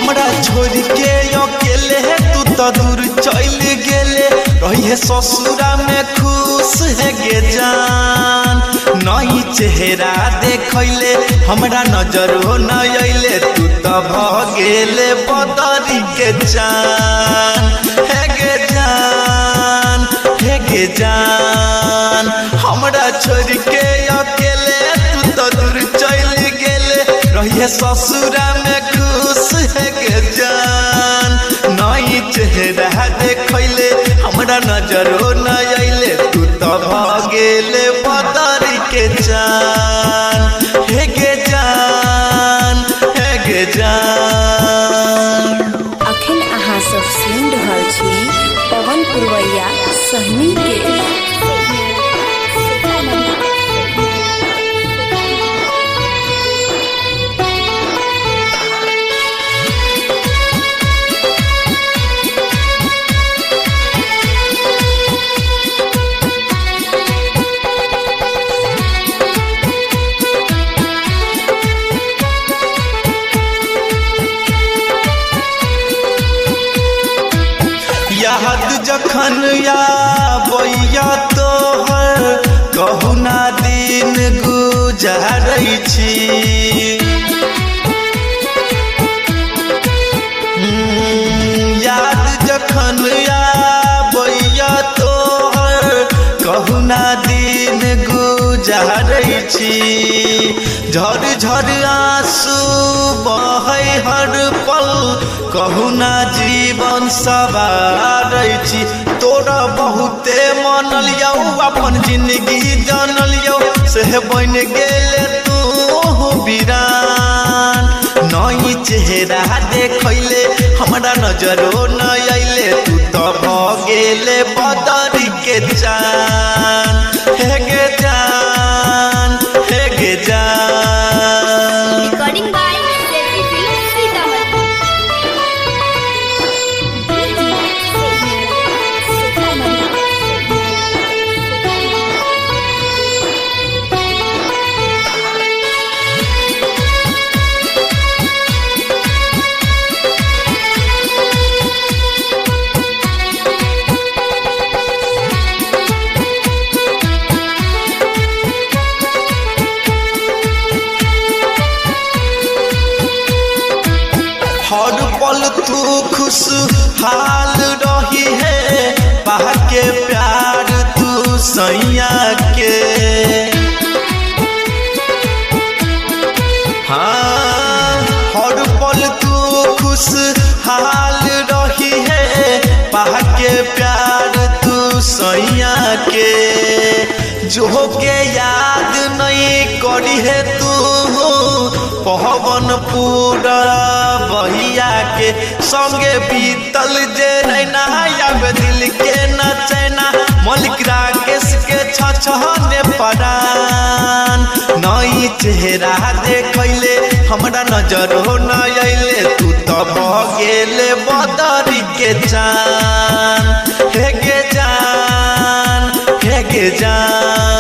हमरा छोड़ के अकेले तू तो दूर चल गेले रही है ससुरा में खुश है गे जान नई चेहरा देखले हमरा नजर हो न अइले तू तो भगेले बदरी के जान है गे जान है गे जान हमरा छोड़ के अकेले तू तो दूर चल गेले रही है ससुरा में खुश है गे जान नई चेहरा देखले हमरा नजर हो न अइले तू तो भगेले बदरी के जान हे गे जान हे गे जान। अखन अहाँ सब सुनि रहल छी पवन पुरवैया सहनी के। याद जखन आबैया तोहर कहू ना दिन गुजारै छी याद जखन आबैया तोहर कहू ना दिन गुजारै छी झर झर आंसू बहै हर पल कहू ना जीवन सवारै छी तोरा बहुते मनलियौ अपन जिंदगी जानलियौ से बन गेले तू वीरान नई चेहरा देखले हमरा नजरो न अइले तू तो भगेले बदरी के जान हे गे जान हे गे जान। Recording by Sethi film Sitamarhi. हर पल तू खुश हाल रही है पा के प्यार तू सैया के हाँ हर पल तू खुश हाल रही है पा के प्यार तू सैया के जो के याद नहीं करी है तू पवन पूरा बहिया के संगे बीतल जे नैना अब दिल के नचैना मलिक राकेश के छछने परान नई चेहरा देखले हमरा नजर हो न अइले तू तो भगेले बदरी के जान हे गे जान हे गे जान।